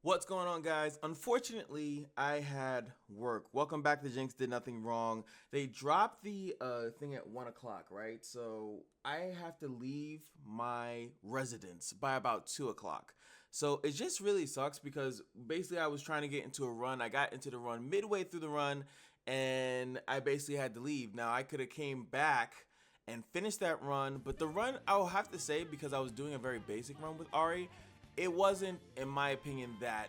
What's going on, guys? Unfortunately, I had work. Welcome back to Jinx Did Nothing Wrong. They dropped the thing at 1 o'clock, right? So I have to leave my residence by about 2 o'clock. So it just really sucks because basically I was trying to get into a run. I got into the run midway through the run and I basically had to leave. Now I could have came back and finished that run, but the run, I'll have to say, because I was doing a very basic run with Ahri, it wasn't, in my opinion, that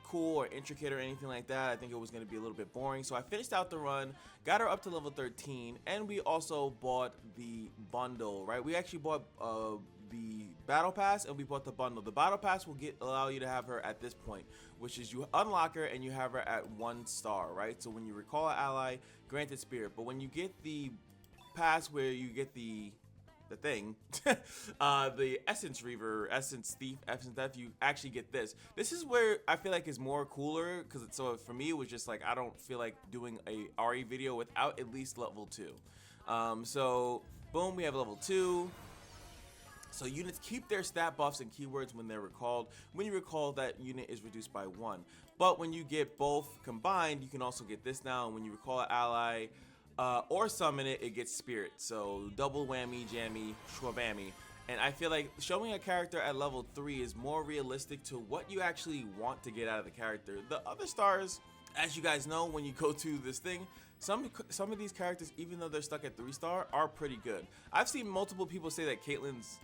cool or intricate or anything like that. I think it was going to be a little bit boring. So I finished out the run, got her up to level 13, and we also bought the bundle, right? We actually bought the battle pass and we bought the bundle. The battle pass will allow you to have her at this point, which is you unlock her and you have her at 1 star, right? So when you recall an ally, granted spirit. But when you get the pass where you get the thing, the essence reaver, essence thief, essence theft, you actually get this. This is where I feel like is more cooler, because so for me it was just like I don't feel like doing a RE video without at least level 2. So boom, we have level 2. So units keep their stat buffs and keywords when they're recalled. When you recall, that unit is reduced by 1. But when you get both combined, you can also get this now. And when you recall an ally or summon it, it gets spirit. So double whammy, jammy, shwabammy. And I feel like showing a character at level 3 is more realistic to what you actually want to get out of the character. The other stars, as you guys know, when you go to this thing, some of these characters, even though they're stuck at 3-star, are pretty good. I've seen multiple people say that Caitlyn's,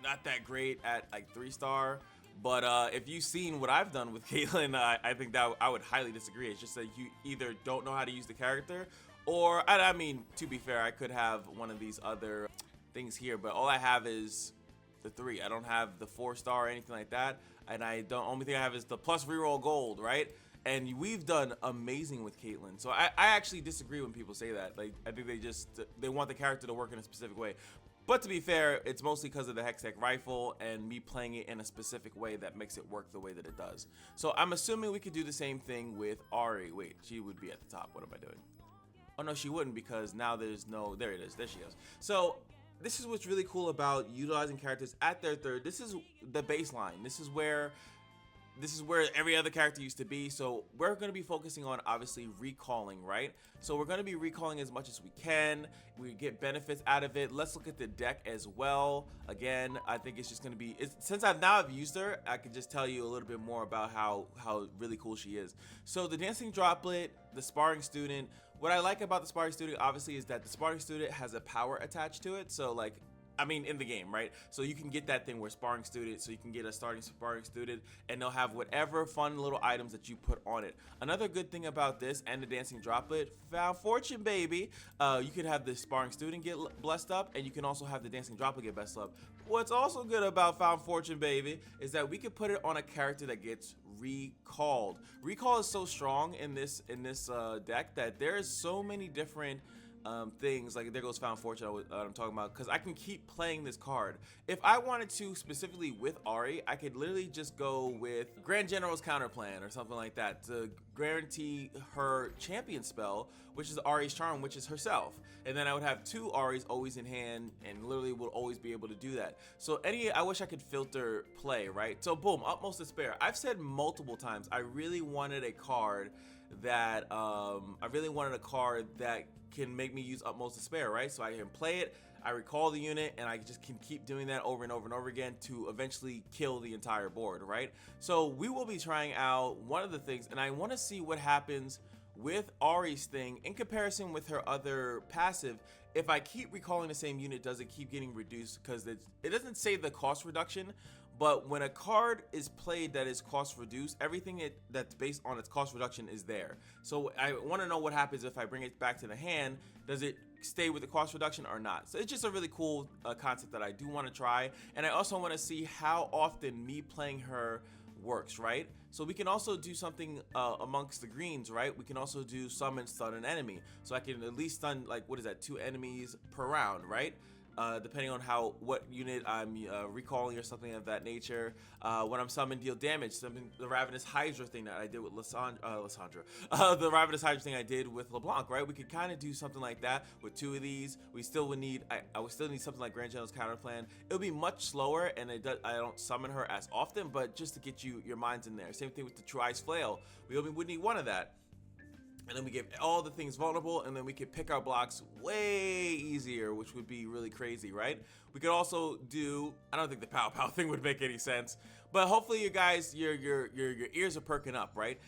not that great at like 3-star. But if you've seen what I've done with Caitlyn, I think that I would highly disagree. It's just that you either don't know how to use the character, or, I mean, to be fair, I could have one of these other things here, but all I have is the 3. I don't have the 4-star or anything like that, and only thing I have is the plus reroll gold, right? And we've done amazing with Caitlyn. So I actually disagree when people say that. Like, I think they want the character to work in a specific way. But to be fair, it's mostly because of the Hextech rifle and me playing it in a specific way that makes it work the way that it does. So I'm assuming we could do the same thing with Ahri. Wait, she would be at the top. What am I doing? Oh no, she wouldn't, because now there's no, there it is, there she goes. So this is what's really cool about utilizing characters at their 3rd. This is the baseline. This is where every other character used to be. So we're going to be focusing on, obviously, recalling, right? So we're going to be recalling as much as we can. We get benefits out of it. Let's look at the deck as well. Again, I think it's just going to be, since I've used her, I can just tell you a little bit more about how really cool she is. So the dancing droplet, the sparring student. What I like about the sparring student, obviously, is that the sparring student has a power attached to it. So like, I mean, in the game, right? So you can get that thing where sparring student, so you can get a starting sparring student, and they'll have whatever fun little items that you put on it. Another good thing about this and the dancing droplet, found fortune, baby. You can have the sparring student get blessed up, and you can also have the dancing droplet get blessed up. What's also good about found fortune, baby, is that we can put it on a character that gets recalled. Recall is so strong in this deck that there is so many different things. Like, there goes found fortune, I'm talking about, because I can keep playing this card. If I wanted to, specifically with Ahri, I could literally just go with Grand General's counter plan or something like that to guarantee her champion spell, which is Ahri's charm, which is herself, and then I would have 2 Ahris always in hand and literally will always be able to do that. So I wish I could filter play, right? So boom, utmost despair. I've said multiple times I really wanted a card that can make me use utmost despair, right? So I can play it, I recall the unit, and I just can keep doing that over and over and over again to eventually kill the entire board, right? So we will be trying out one of the things, and I want to see what happens with Ahri's thing in comparison with her other passive. If I keep recalling the same unit, does it keep getting reduced? Because it doesn't say the cost reduction, but when a card is played that is cost reduced, everything that's based on its cost reduction is there. So I want to know what happens if I bring it back to the hand. Does it stay with the cost reduction or not? So it's just a really cool concept that I do want to try. And I also want to see how often me playing her works, right? So we can also do something amongst the greens, right? We can also do summon, stun an enemy. So I can at least stun, like, what is that, 2 enemies per round, right? depending on what unit I'm recalling or something of that nature. When I'm summoned, deal damage. Something the Ravenous Hydra thing that I did with the Ravenous Hydra thing I did with LeBlanc, right? We could kind of do something like that with 2 of these. We still would need, I would still need something like Grand General's counter plan. It'll be much slower, and I don't summon her as often, but just to get your minds in there. Same thing with the True Ice Flail. We only would need 1 of that. And then we get all the things vulnerable, and then we could pick our blocks way easier, which would be really crazy, right? We could also do, I don't think the pow pow thing would make any sense, but hopefully you guys, your ears are perking up, right?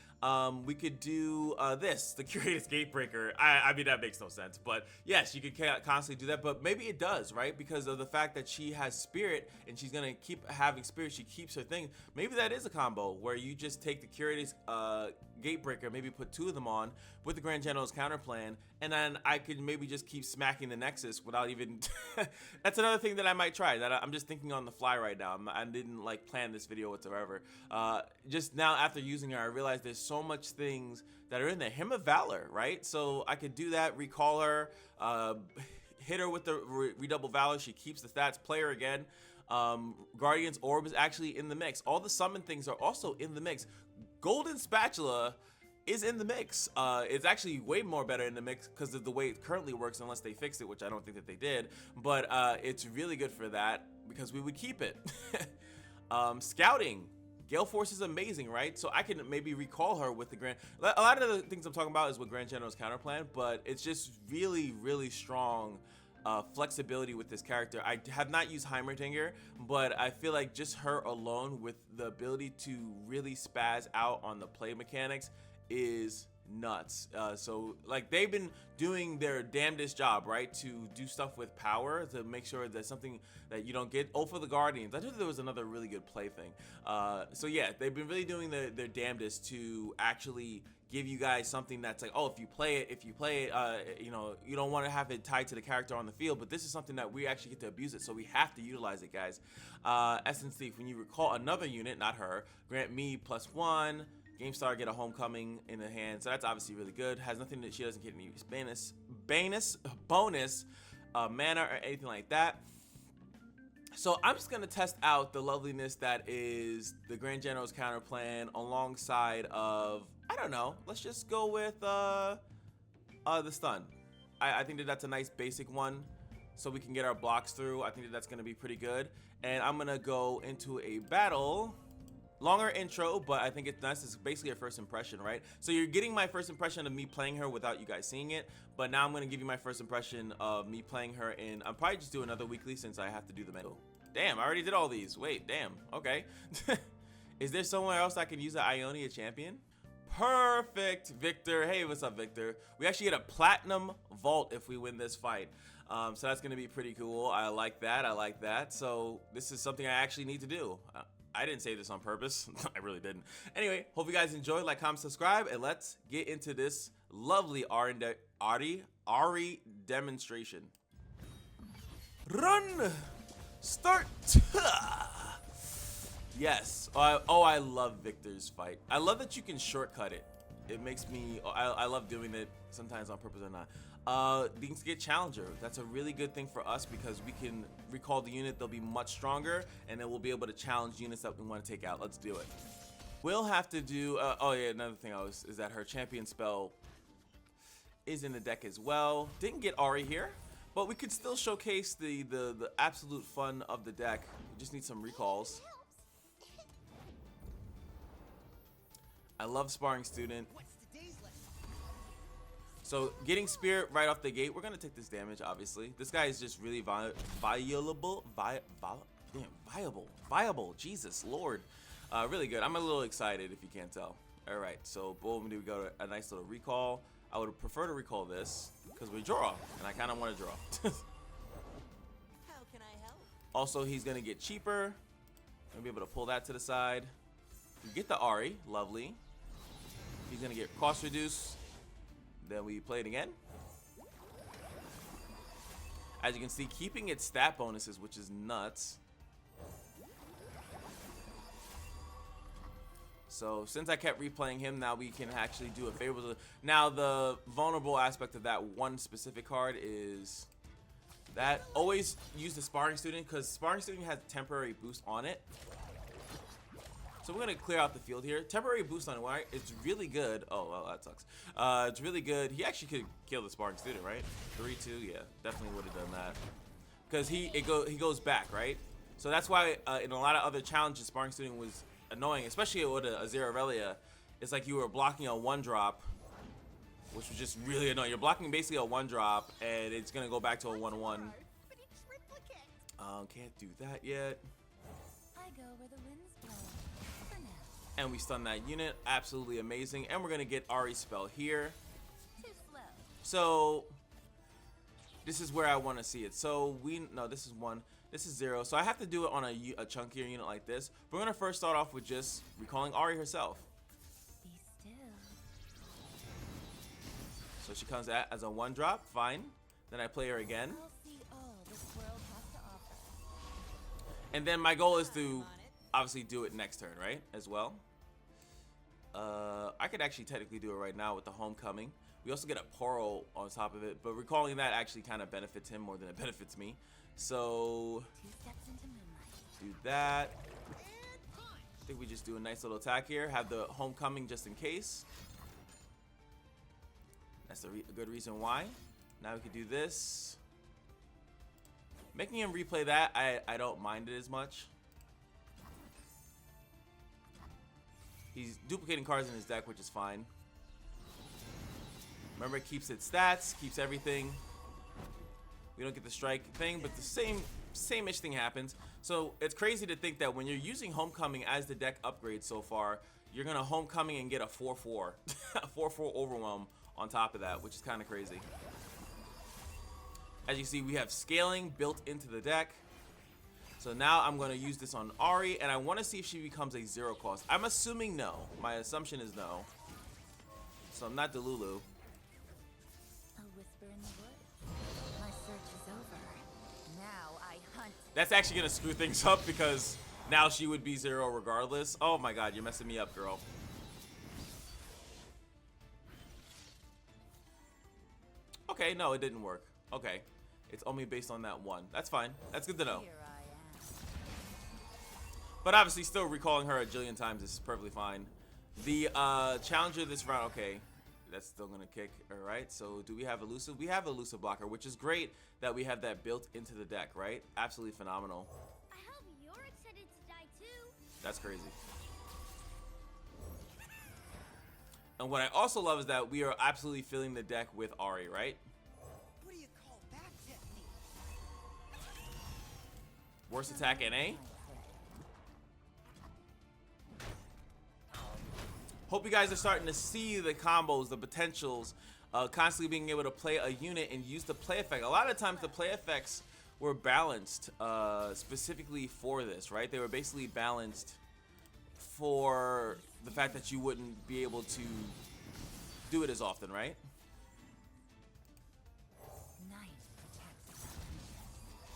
We could do this, the Curator's Gatebreaker. I mean, that makes no sense, but yes, you could constantly do that, but maybe it does, right? Because of the fact that she has spirit, and she's gonna keep having spirit, she keeps her thing. Maybe that is a combo where you just take the Curator's Gatebreaker, maybe put 2 of them on with the Grand General's counter plan, and then I could maybe just keep smacking the Nexus without even that's another thing that I might try, that I'm just thinking on the fly right now. I didn't like plan this video whatsoever. Just now after using her, I realized there's so much things that are in there. Hymn of Valor, right? So I could do that, recall her, hit her with the redouble valor, she keeps the stats, play her again. Guardian's Orb is actually in the mix. All the summon things are also in the mix. Golden Spatula is in the mix. It's actually way more better in the mix because of the way it currently works, unless they fixed it, which I don't think that they did. But it's really good for that because we would keep it. Scouting. Gale Force is amazing, right? So I can maybe recall her with the Grand... A lot of the things I'm talking about is with Grand General's counter plan, but it's just really, really strong flexibility with this character. I have not used Heimerdinger, but I feel like just her alone with the ability to really spaz out on the play mechanics is nuts. So like they've been doing their damnedest job, right, to do stuff with power to make sure that something that you don't get. Oh, for the Guardians, I thought there was another really good play thing. So yeah, they've been really doing their damnedest to actually give you guys something that's like, oh, if you play it, you know, you don't want to have it tied to the character on the field, but this is something that we actually get to abuse it, so we have to utilize it, guys. Essence Thief, when you recall another unit, not her, grant me +1. Game Star, get a Homecoming in the hand, so that's obviously really good. Has nothing that she doesn't get any bonus mana or anything like that. So I'm just gonna test out the loveliness that is the Grand General's counter plan alongside of, I don't know, let's just go with the stun. I think that that's a nice basic one, so we can get our blocks through. I think that that's gonna be pretty good, and I'm gonna go into a battle. Longer intro, but I think it's nice. It's basically a first impression, right? So you're getting my first impression of me playing her without you guys seeing it, but now I'm going to give you my first impression of me playing her, and I'll probably just do another weekly since I have to do the mental. Damn, I already did all these. Wait, damn. Okay. Is there somewhere else I can use an Ionia champion? Perfect, Victor. Hey, what's up, Victor? We actually get a platinum vault if we win this fight. So that's going to be pretty cool. I like that. I like that. So this is something I actually need to do. I didn't say this on purpose. I really didn't. Anyway, hope you guys enjoyed. Like, comment, subscribe, and let's get into this lovely Ahri demonstration. Run! Start! Yes. Oh, I love Victor's fight. I love that you can shortcut it. It makes me... I love doing it sometimes on purpose or not. Things get Challenger. That's a really good thing for us because we can recall the unit. They'll be much stronger, and then we'll be able to challenge units that we want to take out. Let's do it. We'll have to do... oh, yeah, another thing is that her champion spell is in the deck as well. Didn't get Ahri here, but we could still showcase the absolute fun of the deck. We just need some recalls. I love Sparring Student. So getting Spirit right off the gate, we're gonna take this damage, obviously. This guy is just really viable, Jesus Lord. Really good. I'm a little excited if you can't tell. All right, so boom, we got a nice little recall. I would prefer to recall this because we draw, and I kind of want to draw. How can I help? Also, he's gonna get cheaper. Gonna be able to pull that to the side. We get the Ahri, lovely. He's gonna get cost reduce. Then we play it again. As you can see, keeping its stat bonuses, which is nuts. So since I kept replaying him, now we can actually do a favorable. Now the vulnerable aspect of that one specific card is That always use the Sparring Student because Sparring Student has temporary boost on it. So we're gonna clear out the field here. Temporary boost on it, right? It's really good. Oh, well, that sucks. It's really good. He actually could kill the Sparring Student, right? 3-2, yeah, definitely would have done that. Because he goes back, right? So that's why in a lot of other challenges, Sparring Student was annoying, especially with a Azir Aurelia. It's like you were blocking a 1-drop, which was just really annoying. You're blocking basically a 1-drop, and it's gonna go back to a 1-1. Can't do that yet. I go where the winds blow. For now. And we stun that unit. Absolutely amazing. And we're gonna get Ahri's spell here. Too slow. So this is where I want to see it. So this is 1. This is 0. So I have to do it on a chunkier unit like this. We're gonna first start off with just recalling Ahri herself. Be still. So she comes at as a 1-drop. Fine. Then I play her again. I'll see all this world has to offer. And then my goal is to obviously do it next turn, right? As well. I could actually technically do it right now with the Homecoming. We also get a Poro on top of it, but recalling that actually kind of benefits him more than it benefits me. So 2 steps into moonlight. do that. I think we just do a nice little attack here. Have the Homecoming just in case. That's a good reason why. Now we can do this. Making him replay that, I don't mind it as much. He's duplicating cards in his deck, which is fine. Remember, it keeps its stats, keeps everything. We don't get the strike thing, but the same-ish thing happens. So it's crazy to think that when you're using Homecoming as the deck upgrade so far, you're gonna Homecoming and get a 4-4, a 4-4 Overwhelm on top of that, which is kind of crazy. As you see, we have scaling built into the deck. So now I'm going to use this on Ahri, and I want to see if she becomes a 0 cost. I'm assuming no. My assumption is no. So I'm not Delulu. A whisper in the woods. My search is over. Now I hunt. That's actually going to screw things up because now she would be 0 regardless. Oh my god, you're messing me up, girl. Okay, no, it didn't work. Okay. It's only based on that 1. That's fine. That's good to know. Here I am. But obviously, still recalling her a jillion times is perfectly fine. The challenger this round, okay, that's still gonna kick. All right. So do we have elusive? We have elusive blocker, which is great that we have that built into the deck, right? Absolutely phenomenal. I hope you're excited to die too. That's crazy. And what I also love is that we are absolutely filling the deck with Ahri, right? What do you call that technique? Worst attack NA. Hope you guys are starting to see the combos, the potentials, constantly being able to play a unit and use the play effect. A lot of times the play effects were balanced specifically for this, right? They were basically balanced for the fact that you wouldn't be able to do it as often, right?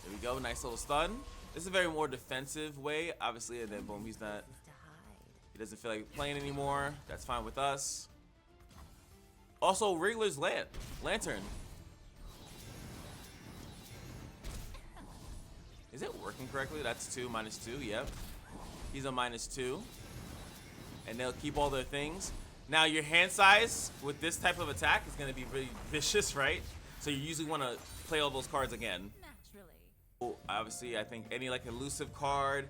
There we go, nice little stun. This is a very more defensive way, obviously, and then boom, he's not. He doesn't feel like playing anymore. That's fine with us. Also, Wriggler's Lantern. Is it working correctly? That's 2, -2, yep. He's a -2. And they'll keep all their things. Now, your hand size with this type of attack is going to be really vicious, right? So you usually want to play all those cards again. Naturally. Obviously, I think any like elusive card,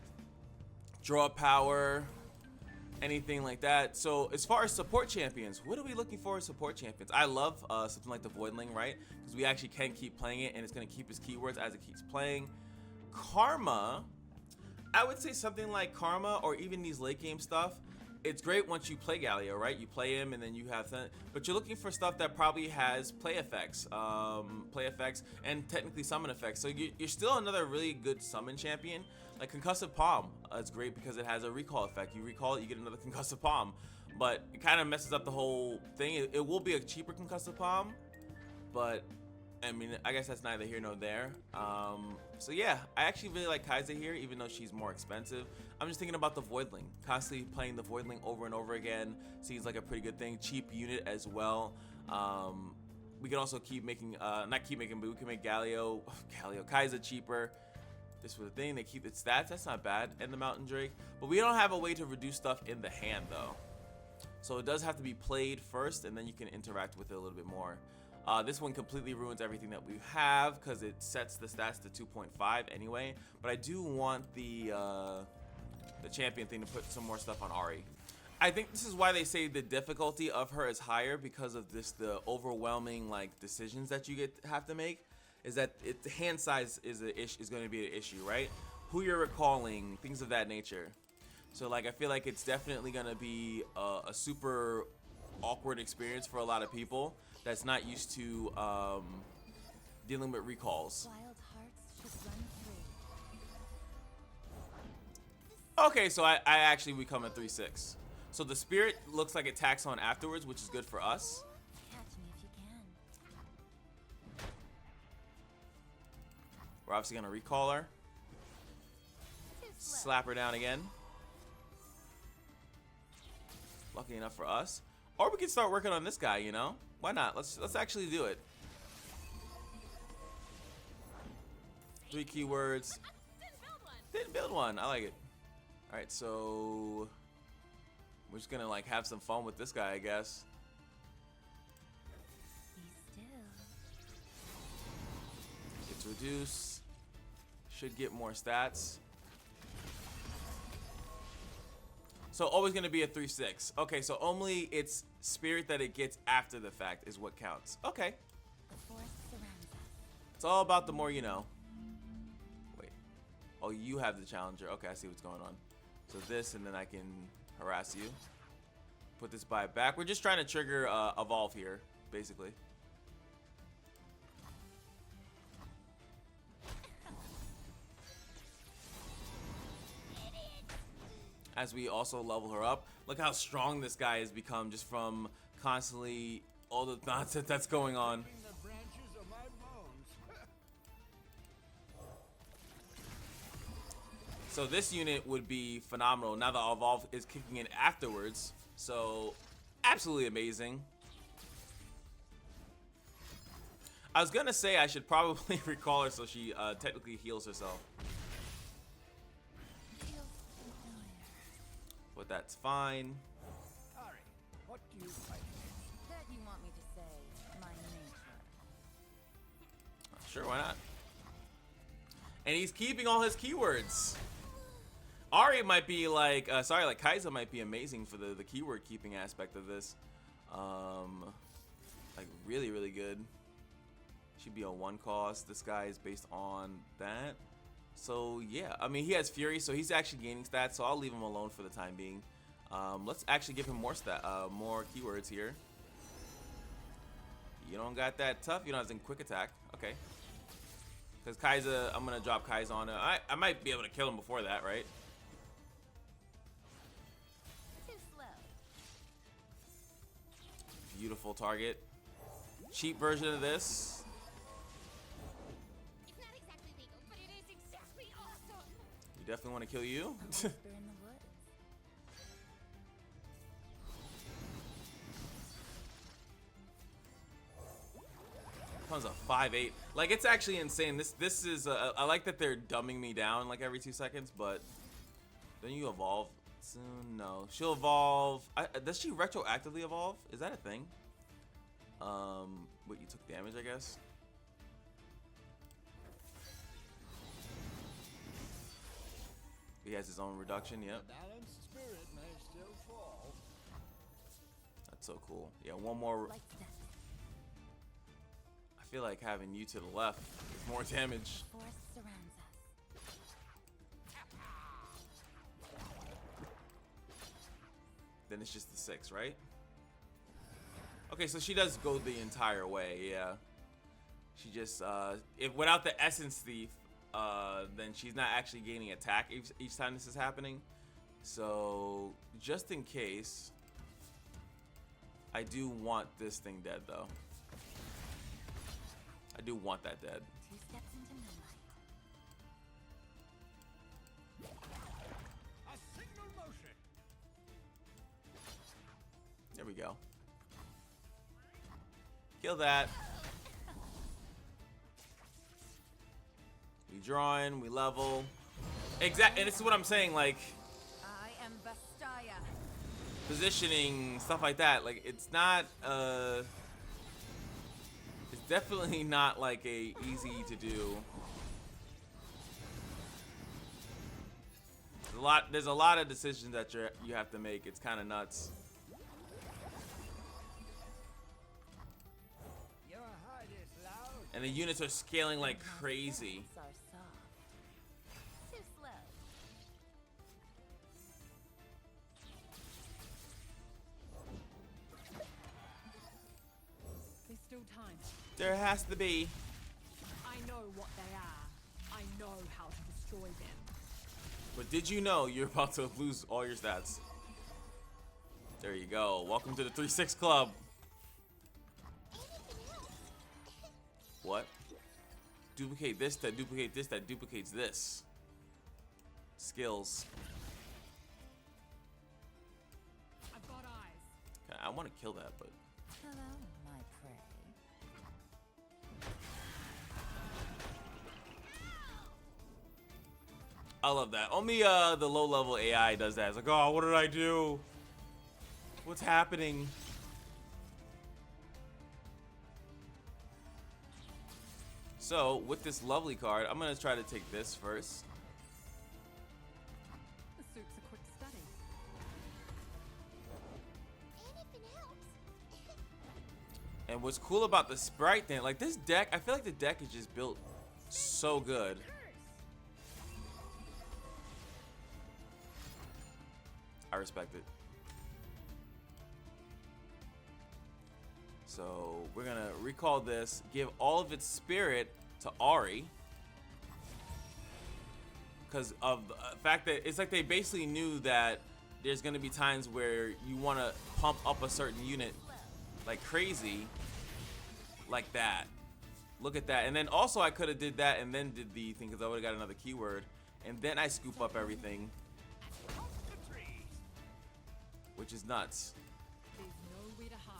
draw power, anything like that. So as far as support champions, what are we looking for as support champions? I love something like the Voidling, right? Because we actually can keep playing it, and it's going to keep its keywords as it keeps playing. Karma, I would say something like Karma or even these late game stuff. It's great once you play Galio, right? You play him and then you have that. But you're looking for stuff that probably has play effects, and technically summon effects. So you're still another really good summon champion. Like Concussive Palm, it's great because it has a recall effect. You recall it, you get another Concussive Palm. But it kind of messes up the whole thing. It will be a cheaper Concussive Palm, but I mean, I guess that's neither here nor there. So yeah, I actually really like Kaiser here, even though she's more expensive. I'm just thinking about the Voidling. Constantly playing the Voidling over and over again seems like a pretty good thing. Cheap unit as well. we can also keep making, not keep making, but we can make Kai'Sa cheaper. This was the thing, they keep its stats, that's not bad, and the Mountain Drake. But we don't have a way to reduce stuff in the hand though. So it does have to be played first, and then you can interact with it a little bit more. This one completely ruins everything that we have because it sets the stats to 2.5 anyway. But I do want the champion thing to put some more stuff on Ahri. I think this is why they say the difficulty of her is higher, because of the overwhelming like decisions that you have to make. Is that the hand size is going to be an issue, right? Who you're recalling, things of that nature. So like I feel like it's definitely going to be a super awkward experience for a lot of people that's not used to dealing with recalls. Wild hearts should run free. Okay, so I actually become a 3/6. So the spirit looks like it tacks on afterwards, which is good for us. Catch me if you can. We're obviously gonna recall her. Slap her down again. Lucky enough for us. Or we can start working on this guy, you know? Why not? Let's actually do it. 3 keywords. Didn't build one. I like it. Alright, so we're just gonna like have some fun with this guy, I guess. Be still. Gets reduced. Should get more stats. So always gonna be a 3/6. Okay, so only its spirit that it gets after the fact is what counts. Okay. The forest surrounds us. It's all about the more you know. Wait. Oh, you have the challenger. Okay, I see what's going on. So this, and then I can harass you. Put this by back. We're just trying to trigger evolve here, basically. As we also level her up. Look how strong this guy has become just from constantly all the nonsense that's going on. The branches of my bones. So this unit would be phenomenal. Now the evolve is kicking in afterwards. So absolutely amazing. I was gonna say I should probably recall her so she technically heals herself. Feels familiar. But that's fine. Ahri, what do you fight against? That you want me to say my nature. Sure, why not? And he's keeping all his keywords. Ahri might be like, like Kai'Sa might be amazing for the keyword keeping aspect of this. Like really, really good. Should be a 1 cost. This guy is based on that. So yeah, I mean he has Fury, so he's actually gaining stats. So I'll leave him alone for the time being. Let's actually give him more more keywords here. You don't got that tough. You don't have some quick attack. Okay. Because Kai'Sa, I'm gonna drop Kai'Sa on him. I might be able to kill him before that, right? Too slow. Beautiful target. Cheap version of this. It's not exactly legal, but it is exactly awesome. We definitely want to kill you. A whisper in the woods. Comes a 5/8. Like it's actually insane. This is I like that they're dumbing me down like every 2 seconds, but then you evolve soon. No, she'll evolve. Does she retroactively evolve? Is that a thing? What, you took damage, I guess. He has his own reduction. Yep. The balanced spirit may still fall. That's so cool. Yeah, one more. Like that. I feel like having you to the left is more damage. Forest surrounds us. Then it's just the 6, right? Okay, so she does go the entire way, yeah. She just, if without the Essence Thief, then she's not actually gaining attack each time this is happening. So, just in case, I do want this thing dead, though. I do want that dead. 2 steps into moonlight. A signal motion. There we go. Kill that. drawing, we level. Exact, and this is what I'm saying, like I am Vastaya. positioning, stuff like that. Like it's not it's definitely not like a easy to do. There's a lot of decisions that you have to make. It's kind of nuts. Your heart is loud. And the units are scaling like crazy. Are soft. Too slow. There's still time. There has to be. I know what they are. I know how to destroy them. But did you know you're about to lose all your stats? There you go. Welcome to the 3-6 club. What? Duplicate this that duplicate this that duplicates this. Skills. I've got eyes. Okay, I want to kill that, but Hello, my prey. I love that. Only the low-level AI does that. It's like, oh, what did I do? What's happening? So, with this lovely card, I'm going to try to take this first. The suit's a quick study. Anything helps. And what's cool about the sprite thing, like this deck, I feel like the deck is just built so good. I respect it. So we're gonna recall this, give all of its spirit to Ahri, because of the fact that it's like they basically knew that there's gonna be times where you want to pump up a certain unit like crazy, like that. Look at that. And then also I could have did that and then did the thing because I would have got another keyword, and then I scoop up everything, which is nuts. There's nowhere to hide.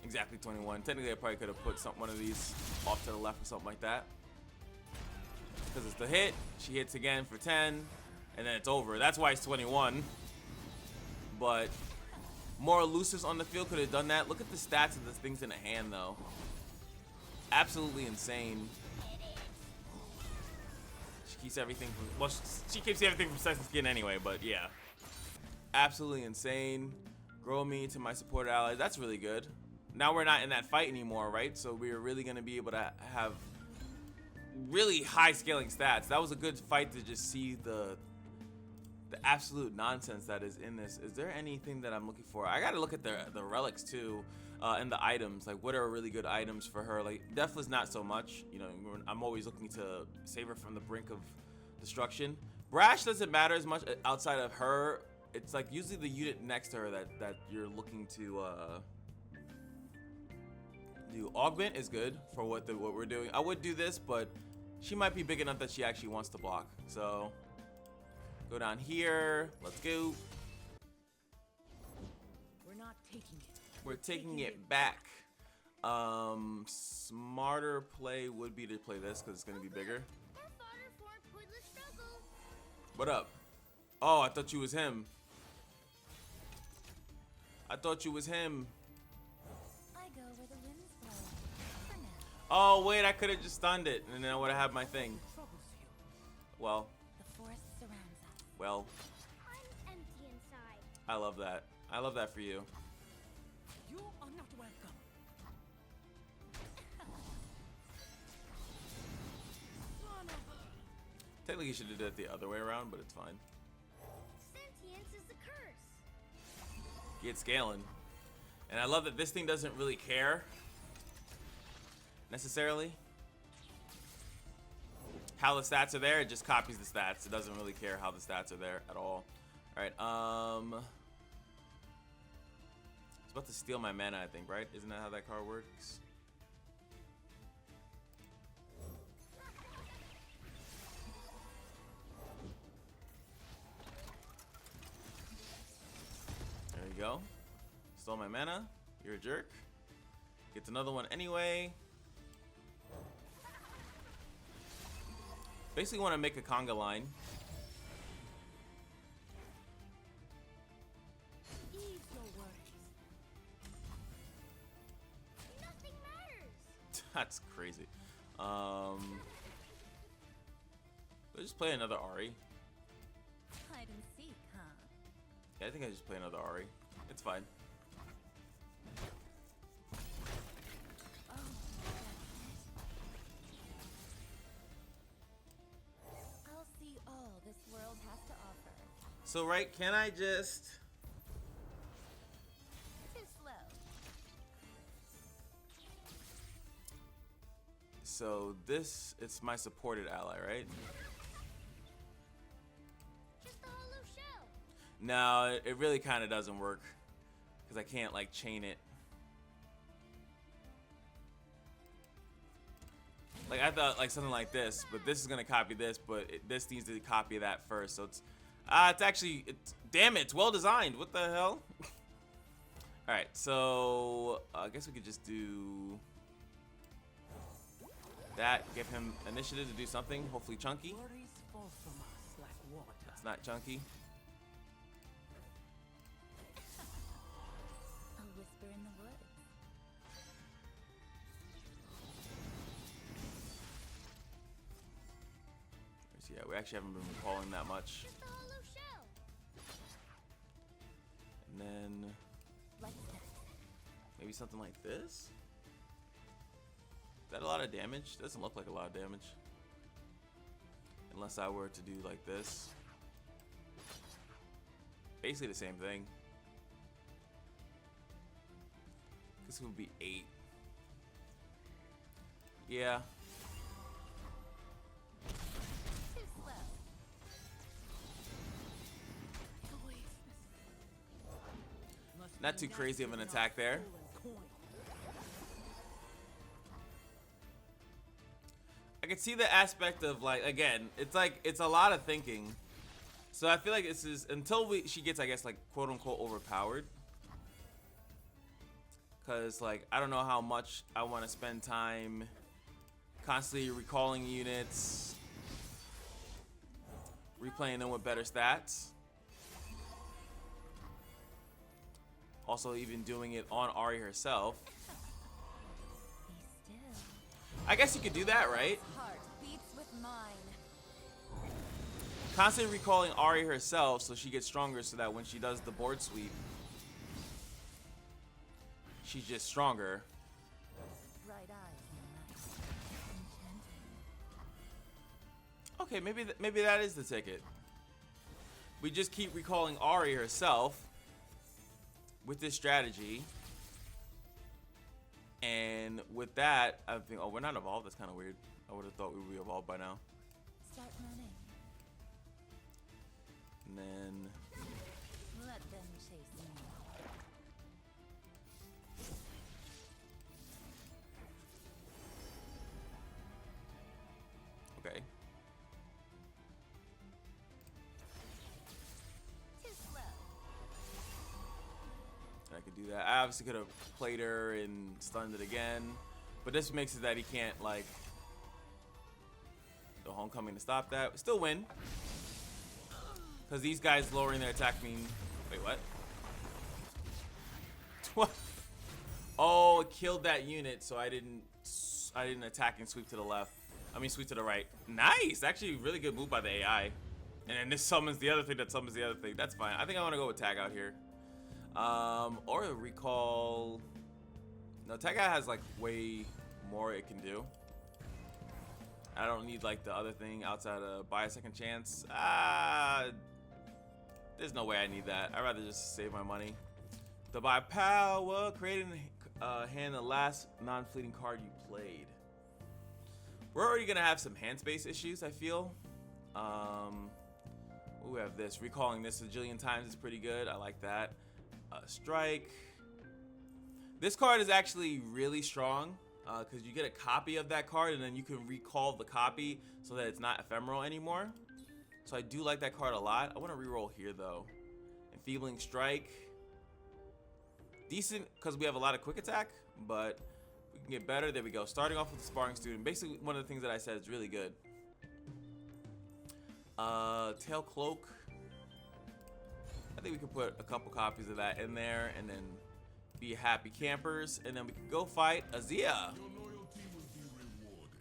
Exactly 21. Technically, I probably could have put one of these off to the left or something like that. Because it's the hit. She hits again for 10, and then it's over. That's why it's 21. But more elusives on the field could have done that. Look at the stats of the things in the hand, though. Absolutely insane. She keeps everything from, well, she keeps everything from sex and skin anyway, but yeah. Absolutely insane. Grow me to my supporter allies. That's really good. Now we're not in that fight anymore, right? So we're really going to be able to have really high scaling stats. That was a good fight to just see the absolute nonsense that is in this. Is there anything that I'm looking for? I got to look at the relics too, and the items. Like, what are really good items for her? Like, Deathless not so much. You know, I'm always looking to save her from the brink of destruction. Brash doesn't matter as much outside of her. It's like usually the unit next to her that you're looking to do. Augment is good for what we're doing. I would do this, but she might be big enough that she actually wants to block. So go down here. Let's go. We're not taking it. We're taking it back. Smarter play would be to play this because it's gonna be bigger. Or fodder for a pointless struggle. What up? Oh, I thought you was him. I thought you was him. I go where the winds blow. For now. Oh wait, I could have just stunned it, and then I would have had my thing. Troubles you. Well, The forest surrounds us. well, I'm empty inside. I love that. I love that for you. You are not welcome. Son of a... Technically, you should have did it the other way around, but it's fine. Sentience is a curse. Get scaling. And I love that this thing doesn't really care necessarily how the stats are there. It just copies the stats. It doesn't really care how the stats are there at all. All right. It's about to steal my mana, I think, right? Isn't that how that card works? There you go. Stole my mana. You're a jerk. Gets another one anyway. Basically want to make a conga line. Ease your worries. Nothing matters. That's crazy. Let's just play another Ahri. Hide and seek, huh? Yeah, I think I just play another Ahri. It's fine. Oh, that's it. I'll see all this world has to offer. So, right, can I just... Too slow. So, this, it's my supported ally, right? Just a hollow shell. No, it really kind of doesn't work. Because I can't, like, chain it. Like, I thought, like, something like this. But this is going to copy this. But this needs to copy that first. So, it's actually... damn it, it's well designed. What the hell? Alright, so... I guess we could just do... that. Give him initiative to do something. Hopefully chunky. Worries fall from us like water. It's not chunky. A whisper in the woods. So yeah, we actually haven't been recalling that much. Just a hollow shell. And then Like that. maybe something like this? Is that a lot of damage? Doesn't look like a lot of damage. Unless I were to do like this. Basically the same thing. This would be 8. Yeah. Too slow. Not too crazy of an attack there. I can see the aspect of, like, again, it's like, it's a lot of thinking. So I feel like this is, until she gets, I guess, like, quote unquote overpowered. Because, like, I don't know how much I want to spend time constantly recalling units, replaying them with better stats. Also, even doing it on Ahri herself. Be still. I guess you could do that, right? Heart beats with mine. Constantly recalling Ahri herself so she gets stronger so that when she does the board sweep, she's just stronger. Bright eyes in the night. Enchanting. Okay, maybe that is the ticket. We just keep recalling Ahri herself with this strategy. And with that, I think, oh, we're not evolved. That's kind of weird. I would have thought we would be evolved by now. Start running. And then, Let them chase me. okay. Too slow. I could do that. I obviously could have played her and stunned it again. But this makes it that he can't, like, the homecoming to stop that. Still win. Because these guys lowering their attack mean... Wait, what? What? Oh, it killed that unit, so I didn't attack and sweep to the left. I mean, sweep to the right. Nice! Actually, really good move by the AI. And then this summons the other thing that summons the other thing. That's fine. I think I want to go with tag out here. Or recall... No, tag out has, like, way more it can do. I don't need, like, the other thing outside of buy a second chance. There's no way I need that. I'd rather just save my money. To buy power, creating hand the last non-fleeting card you played. We're already gonna have some hand space issues, I feel. We have this. Recalling this a jillion times is pretty good. I like that. Strike. This card is actually really strong because you get a copy of that card and then you can recall the copy so that it's not ephemeral anymore. So I do like that card a lot. I want to reroll here though. Enfeebling Strike. Decent because we have a lot of quick attack, but we can get better. There we go. Starting off with the Sparring Student. Basically, one of the things that I said is really good. Tail Cloak. I think we could put a couple copies of that in there and then be happy campers. And then we could go fight Azir.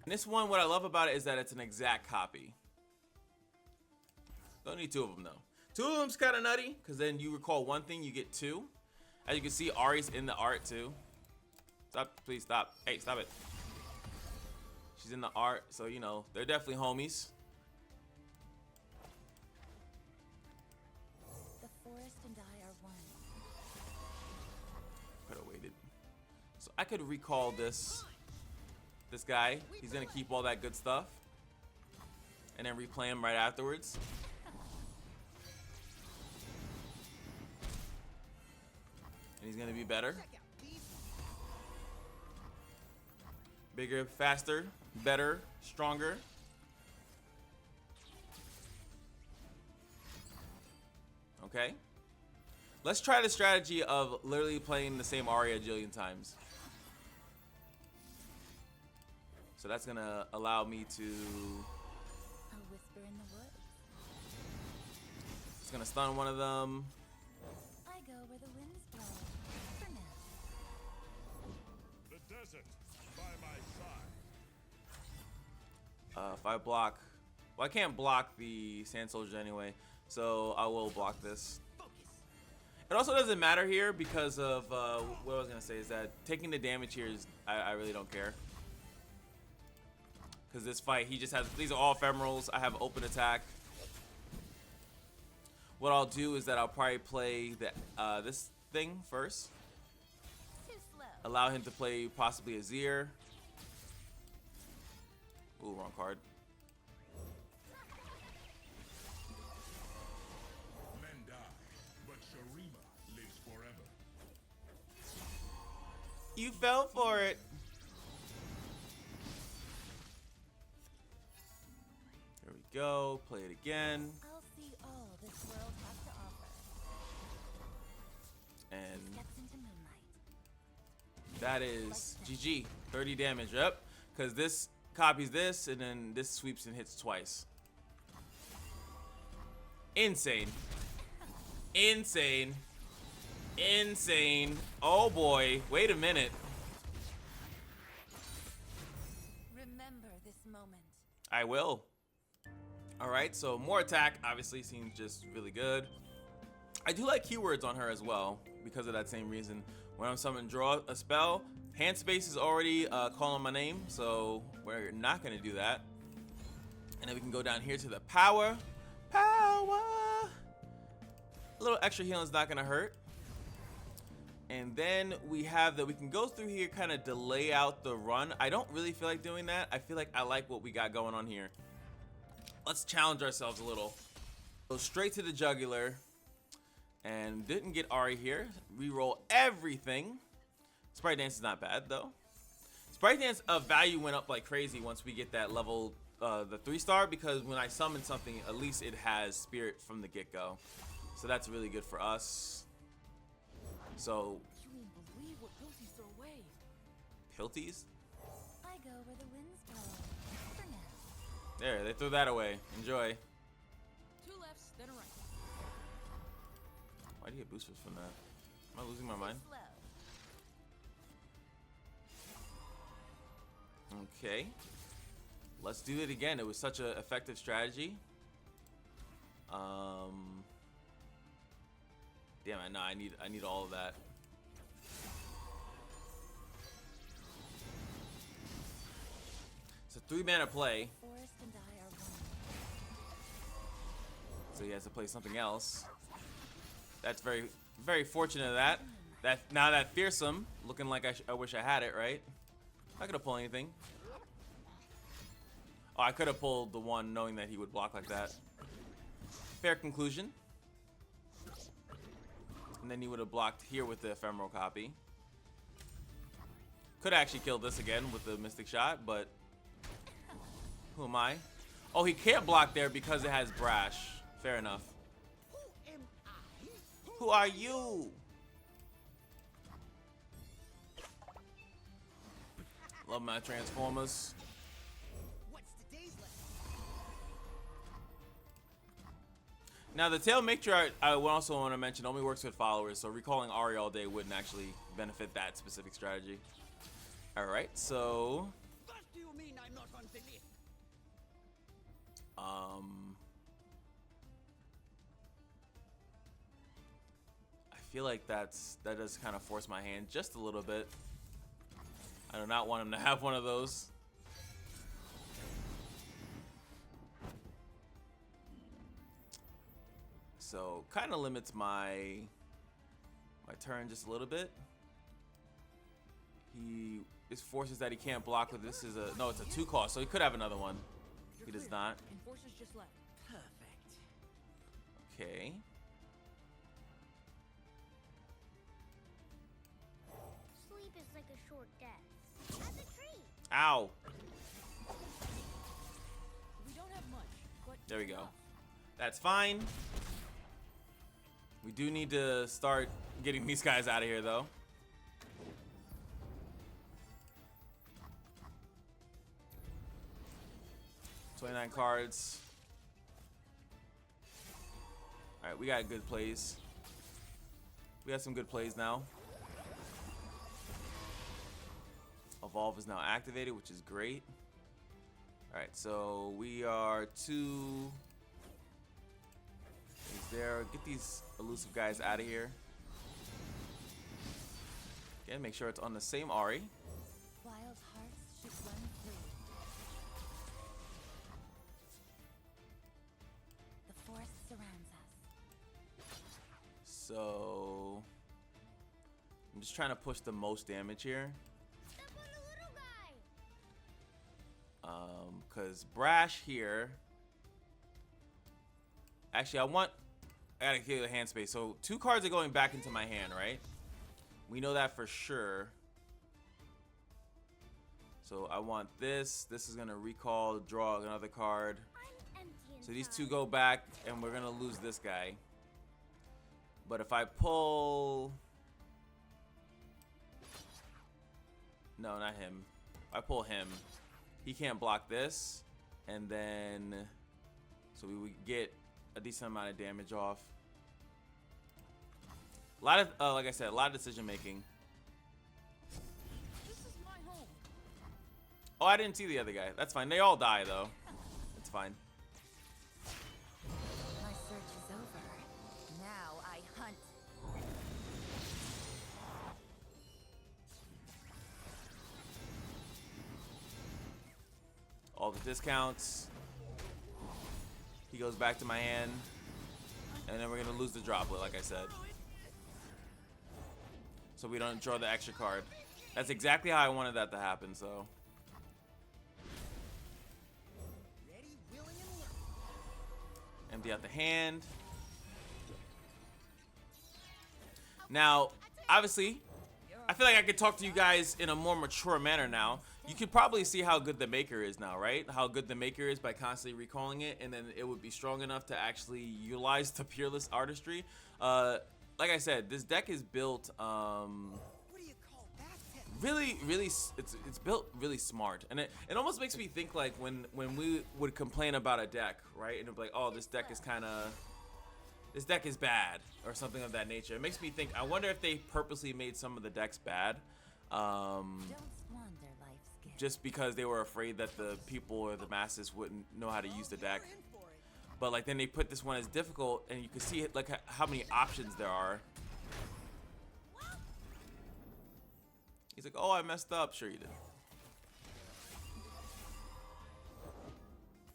And this one, what I love about it is that it's an exact copy. Don't need two of them though. Two of them's kind of nutty because then you recall one thing, you get two. As you can see, Ahri's in the art too. Stop, please stop. Hey, stop it. She's in the art, so you know, they're definitely homies. The forest and I are one. Could have waited. So I could recall this guy. He's gonna keep all that good stuff. And then replay him right afterwards. And he's gonna be better. Bigger, faster, better, stronger. Okay. Let's try the strategy of literally playing the same Ahri a jillion times. So that's gonna allow me to... A whisper in the woods. It's gonna stun one of them. I go where the winds blow. For now. The desert by my side. If I block... Well, I can't block the Sand Soldier anyway, so I will block this. It also doesn't matter here because of what I was gonna say is that taking the damage here is I really don't care. Because this fight, he just has, these are all ephemerals. I have open attack. What I'll do is that I'll probably play the this thing first. Too slow. Allow him to play possibly Azir. Ooh, wrong card. Men die, but Sharima lives forever. You fell for it. There we go. Play it again. I'll see all this world has to offer. And Steps into moonlight. that is GG. 30 damage. Yep. Because this copies this, and then this sweeps and hits twice. Insane. Insane. Insane. Oh boy. Wait a minute. Remember this moment. I will. Alright, so more attack obviously seems just really good. I do like keywords on her as well because of that same reason. When I'm summoning draw a spell, hand space is already calling my name, so we're not going to do that. And then we can go down here to the power. Power! A little extra healing is not going to hurt. And then we have that we can go through here, kind of delay out the run. I don't really feel like doing that. I feel like I like what we got going on here. Let's challenge ourselves a little. Go straight to the jugular. And didn't get Ahri here. Reroll everything. Sprite Dance is not bad though. Sprite Dance value went up like crazy once we get that level, the 3-star, because when I summon something, at least it has Spirit from the get-go. So that's really good for us. So, You won't believe what Pilties throw away. Pilties? I go where the winds blow. For now. There, they threw that away. Enjoy. 2 lefts, then a right. Why do you get boosters from that? Am I losing my mind? Slow. Okay. Let's do it again. It was such an effective strategy. Damn, I know I need all of that. It's a 3-mana play, Forest and I are one. so he has to play something else. That's very, very fortunate of that. Now that fearsome, looking like I wish I had it, right? I could have pulled anything. Oh, I could have pulled the one knowing that he would block like that. Fair conclusion. And then he would have blocked here with the ephemeral copy. Could have actually killed this again with the mystic shot, but who am I? Oh, he can't block there because it has brash. Fair enough. Who am I? Who are you? Love my Transformers. What's today's lesson? Now the tail matriarch I would also want to mention only works with followers, so recalling Ahri all day wouldn't actually benefit that specific strategy. All right, so What do you mean I'm not on the list? I feel like that does kind of force my hand just a little bit. I do not want him to have one of those. So kind of limits my turn just a little bit. His forces that he can't block with this is no, it's a 2 cost, so he could have another one. He does not. Enforcers just left. Perfect. Okay. Sleep is like a short death. As a tree. Ow. We don't have much, but There we go. enough. That's fine. We do need to start getting these guys out of here, though. $29 cards. All right, we got good plays. We got some good plays now. Evolve is now activated, which is great. All right, so we are 2. He's there. Get these elusive guys out of here. Again, make sure it's on the same Ahri. Wild hearts should run free. The forest surrounds us. So I'm just trying to push the most damage here. Step on the little guy. Because Brash here. Actually, I gotta kill the hand space. So 2 cards are going back into my hand, right? We know that for sure. So I want this. This is gonna recall, draw another card. I'm empty So these 2 inside. go back, and we're gonna lose this guy. But if I pull, no, not him. If I pull him, he can't block this, and then so we would get a decent amount of damage off. A lot of, like I said, a lot of decision making. This is my home. Oh, I didn't see the other guy. That's fine. They all die though. It's fine. My search is over. Now I hunt. All the discounts. He goes back to my hand. And then we're going to lose the droplet, like I said. So we don't draw the extra card. That's exactly how I wanted that to happen, so. Ready, willing, and learning. Empty out the hand. Now, obviously, I feel like I could talk to you guys in a more mature manner now. You could probably see how good the Maker is now, right? How good the Maker is by constantly recalling it, and then it would be strong enough to actually utilize the Peerless artistry. Like I said, this deck is built What do you call that? really it's built really smart, and it almost makes me think like when we would complain about a deck, right? And it'd be like, oh, this deck is bad or something of that nature. It makes me think, I wonder if they purposely made some of the decks bad, Don't squander life's gift. just because they were afraid that the people or the masses wouldn't know how to use the deck. We're in for it. But like then they put this one as difficult, and you can see like how many options there are. He's like, oh, I messed up. Sure you did.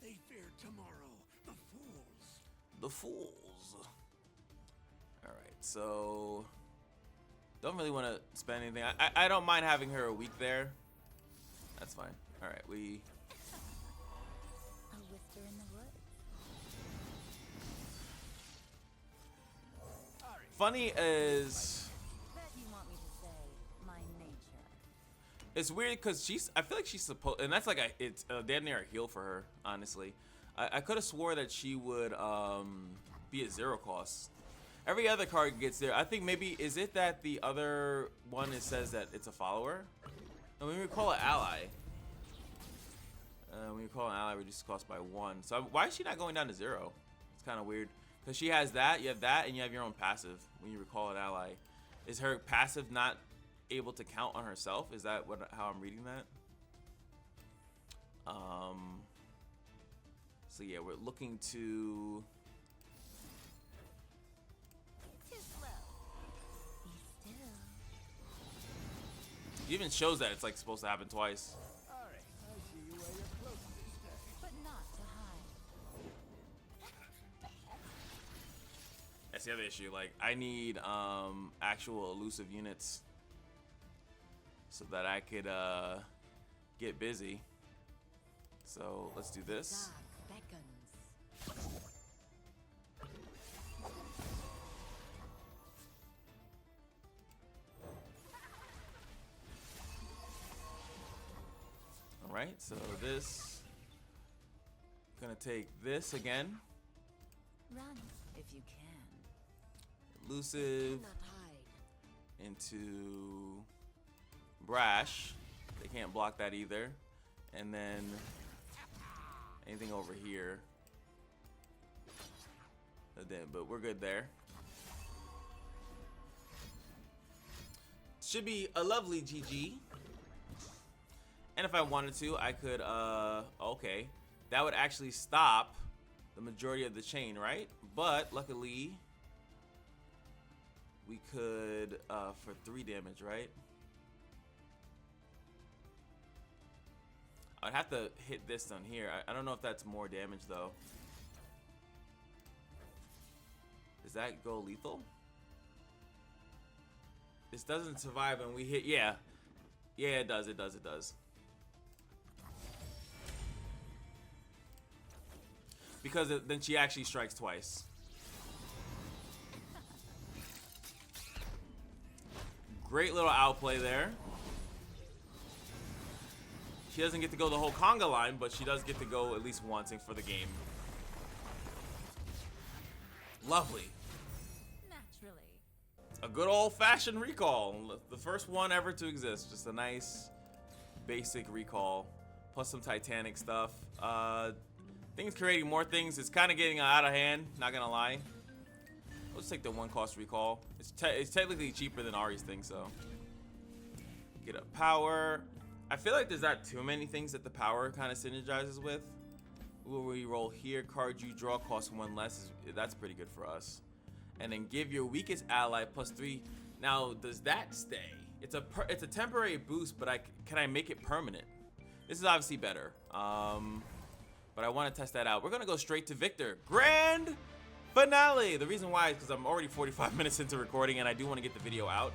They fear tomorrow, the fools. The fools. All right, so don't really want to spend anything. I don't mind having her a week there. That's fine. All right, we. A whisper in the woods. Funny is, Bet you want me to say my nature. it's weird because I feel like she's supposed, and that's like it's damn near a heal for her. Honestly, I could have swore that she would be at 0 cost. Every other card gets there. I think maybe, is it that the other one, it says that it's a follower? And when we call it ally, when you call an ally, reduces cost by 1. So why is she not going down to 0? It's kind of weird. Because she has that, you have that, and you have your own passive when you recall an ally. Is her passive not able to count on herself? Is that how I'm reading that? So yeah, we're looking to... Too slow. Be still. It even shows that it's like supposed to happen twice. Ahri, I see you wear your cloak this day. But not to hide. That's the other issue. Like, I need actual elusive units so that I could get busy. So let's do this. Dark beckons. All right, so this, gonna take this again. Run if you can. Elusive Not hide. into brash. They can't block that either. And then anything over here. But we're good there. Should be a lovely GG. And if I wanted to, I could, okay. That would actually stop the majority of the chain, right? But luckily, we could, for 3 damage, right? I'd have to hit this down here. I don't know if that's more damage, though. Does that go lethal? This doesn't survive and we hit, yeah. Yeah, it does, it does, it does. Because then she actually strikes twice. Great little outplay there. She doesn't get to go the whole conga line, but she does get to go at least once for the game. Lovely. Naturally. A good old-fashioned recall. The first one ever to exist. Just a nice, basic recall. Plus some Titanic stuff. Things creating more things. It's kind of getting out of hand, not gonna lie. Let's take the 1-cost recall. It's technically cheaper than Ahri's thing, so. Get a power. I feel like there's not too many things that the power kind of synergizes with. Will we roll here? Card you draw costs 1 less. That's pretty good for us. And then give your weakest ally +3. Now, does that stay? It's a temporary boost, but can I make it permanent? This is obviously better. But I want to test that out. We're gonna go straight to Victor. Grand finale. The reason why is because I'm already 45 minutes into recording, and I do want to get the video out.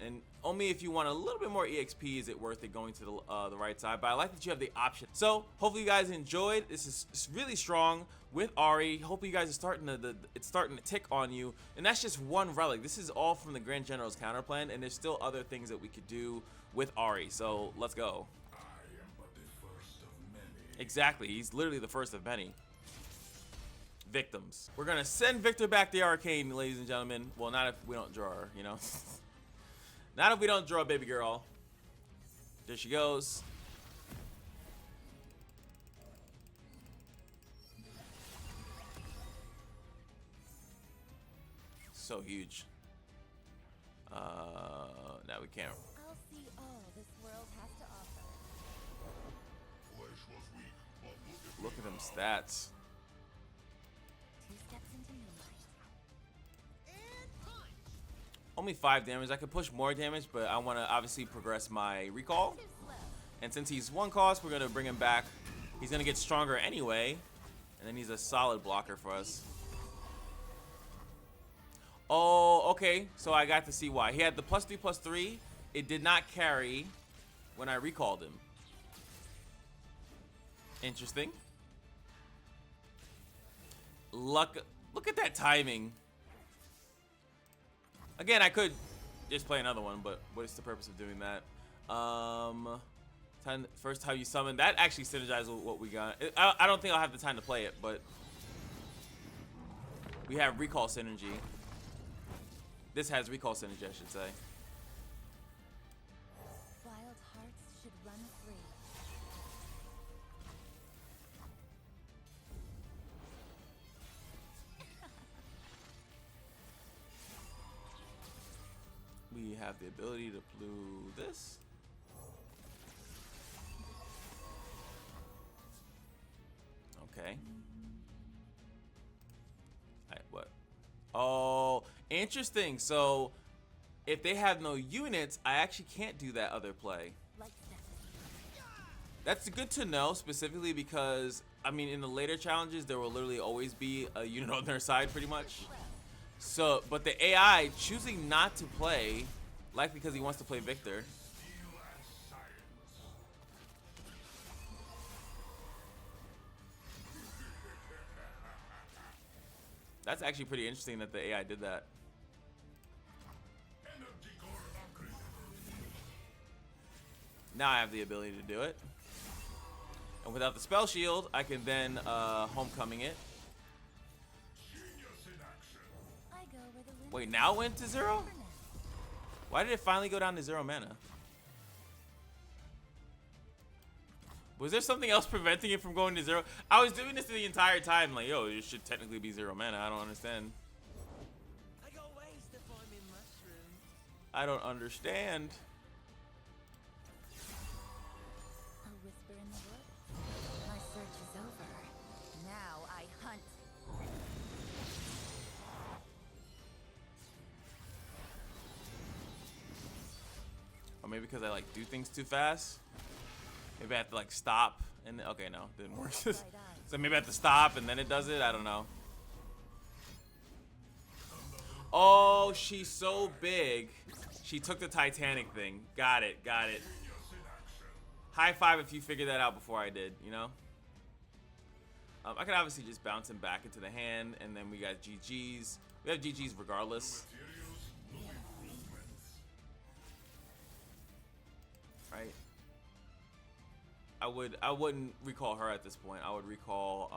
And only if you want a little bit more EXP is it worth it going to the right side. But I like that you have the option. So hopefully you guys enjoyed. This is really strong with Ahri. Hopefully you guys are starting to tick on you. And that's just one relic. This is all from the Grand General's counter plan, and there's still other things that we could do with Ahri. So let's go. I am but the first of many. Exactly. He's literally the first of many victims. We're gonna send Victor back to the arcane, ladies and gentlemen. Well, not if we don't draw her, you know. Not if we don't draw baby girl. There she goes. So huge. Now we can't. I'll see all this world has to offer. Flesh was weak, but Look at them stats. 2 steps into moonlight. And punch! Only 5 damage. I could push more damage, but I want to obviously progress my recall. Too slow. And since he's 1 cost, we're going to bring him back. He's going to get stronger anyway. And then he's a solid blocker for us. Oh, okay. So I got to see why. He had the +3/+3. It did not carry when I recalled him. Interesting. Look at that timing. Again, I could just play another one, but what is the purpose of doing that? First time you summon. That actually synergizes with what we got. I don't think I'll have the time to play it, but we have recall synergy. This has recall synergy, I should say. Wild hearts should run free. we have the ability to blue this. Okay. Alright, what? Oh, interesting. So if they have no units, I actually can't do that other play. That's good to know, specifically because, I mean, in the later challenges, there will literally always be a unit on their side, pretty much. So, but the AI choosing not to play, likely because he wants to play Victor. That's actually pretty interesting that the AI did that. Now I have the ability to do it. And without the spell shield, I can then homecoming it. Wait, now it went to 0? Why did it finally go down to 0 mana? Was there something else preventing it from going to 0? I was doing this the entire time, like, yo, it should technically be 0 mana. I don't understand. I got ways to find me mushrooms. I don't understand. A whisper in the woods. My search is over. Now I hunt. Or maybe because I like do things too fast. Maybe I have to like stop and okay, no, didn't work. So maybe I have to stop and then it does it. I don't know. Oh, she's so big. She took the Titanic thing. Got it, got it. High five if you figured that out before I did, you know? I could obviously just bounce him back into the hand, and then we got GGs. We have GGs regardless. Right? I wouldn't recall her at this point. I would recall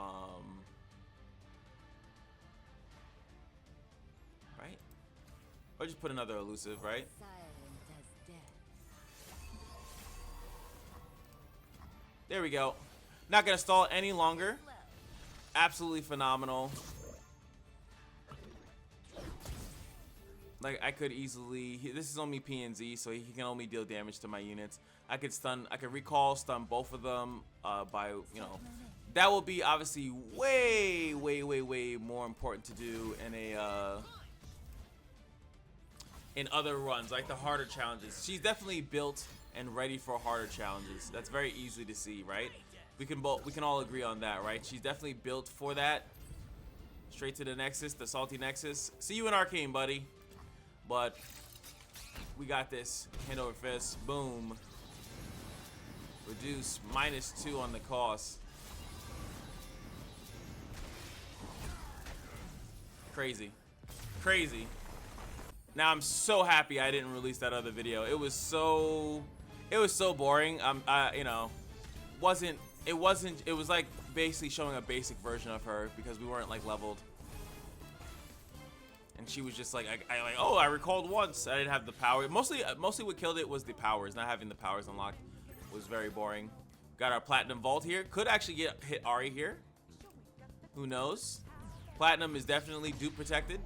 right? Or just put another elusive, right? Silent as death. There we go. Not gonna stall any longer. Absolutely phenomenal. Like I could easily, this is only PNZ, so he can only deal damage to my units. I could recall, stun both of them by, you know, that will be obviously way more important to do in a in other runs, like the harder challenges. She's definitely built and ready for harder challenges. That's very easy to see, right? We can all agree on that, right? She's definitely built for that. Straight to the Nexus, the salty Nexus. See you in Arcane, buddy. But we got this. Hand over fist. Boom. Reduce -2 on the cost. Crazy. Crazy. Now I'm so happy I didn't release that other video. It was so boring. You know, it was like basically showing a basic version of her because we weren't like leveled. And she was just like, oh, I recalled once. I didn't have the power. Mostly what killed it was the powers. Not having the powers unlocked was very boring. Got our Platinum Vault here. Could actually hit Ahri here. Who knows? Platinum is definitely dupe protected.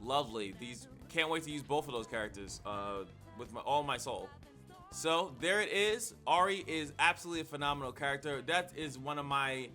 Lovely. Can't wait to use both of those characters with all my soul. So there it is. Ahri is absolutely a phenomenal character. That is one of my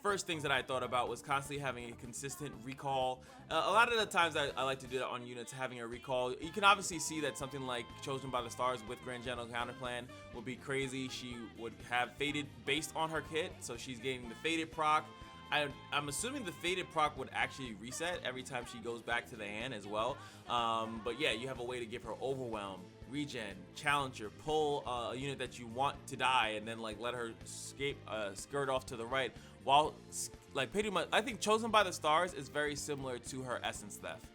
first things that I thought about, was constantly having a consistent recall. A lot of the times I like to do that on units, having a recall. You can obviously see that something like Chosen by the Stars with Grand General Counterplan would be crazy. She would have Faded based on her kit, so she's getting the Faded proc. I'm assuming the Faded proc would actually reset every time she goes back to the hand as well. But yeah, you have a way to give her Overwhelm, Regen, Challenger, pull a unit that you want to die, and then like let her skirt off to the right. While like pretty much, I think Chosen by the Stars is very similar to her Essence Theft.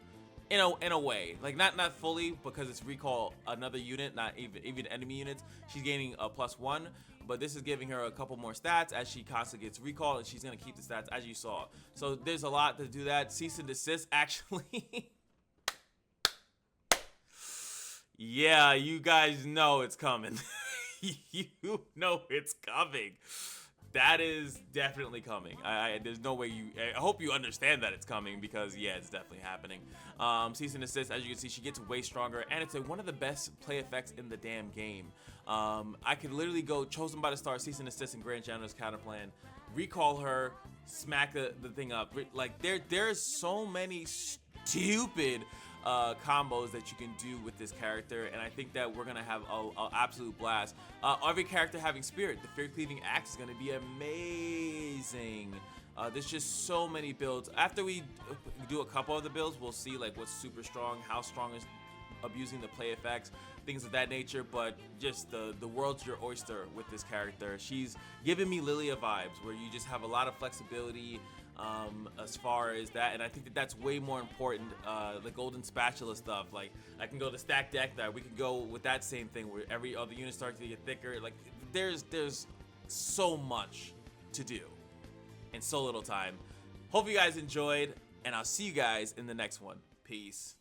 In a way, like not fully, because it's recall another unit, not even enemy units. She's gaining a +1, but this is giving her a couple more stats as she constantly gets recall, and she's gonna keep the stats as you saw. So there's a lot to do that. Cease and desist, actually. Yeah, you guys know it's coming. You know it's coming. that is definitely coming. There's no way I hope you understand that it's coming, because yeah, it's definitely happening. Cease and Assist, as you can see, she gets way stronger, and it's one of the best play effects in the damn game. I could literally go Chosen by the Star, Cease and Assist, and Grand Janitor's Counterplan, recall her, smack the thing up. Like there's so many stupid combos that you can do with this character, and I think that we're gonna have an absolute blast. Every character having Spirit, the Fear Cleaving Axe is gonna be amazing. There's just so many builds. After we do a couple of the builds, we'll see like what's super strong, how strong is abusing the play effects, things of that nature. But just the world's your oyster with this character. She's giving me Lilia vibes, where you just have a lot of flexibility as far as that, and I think that that's way more important. The Golden Spatula stuff, like I can go to stack deck that we can go with that same thing, where every other unit starts to get thicker. Like there's so much to do in so little time. Hope you guys enjoyed, and I'll see you guys in the next one. Peace.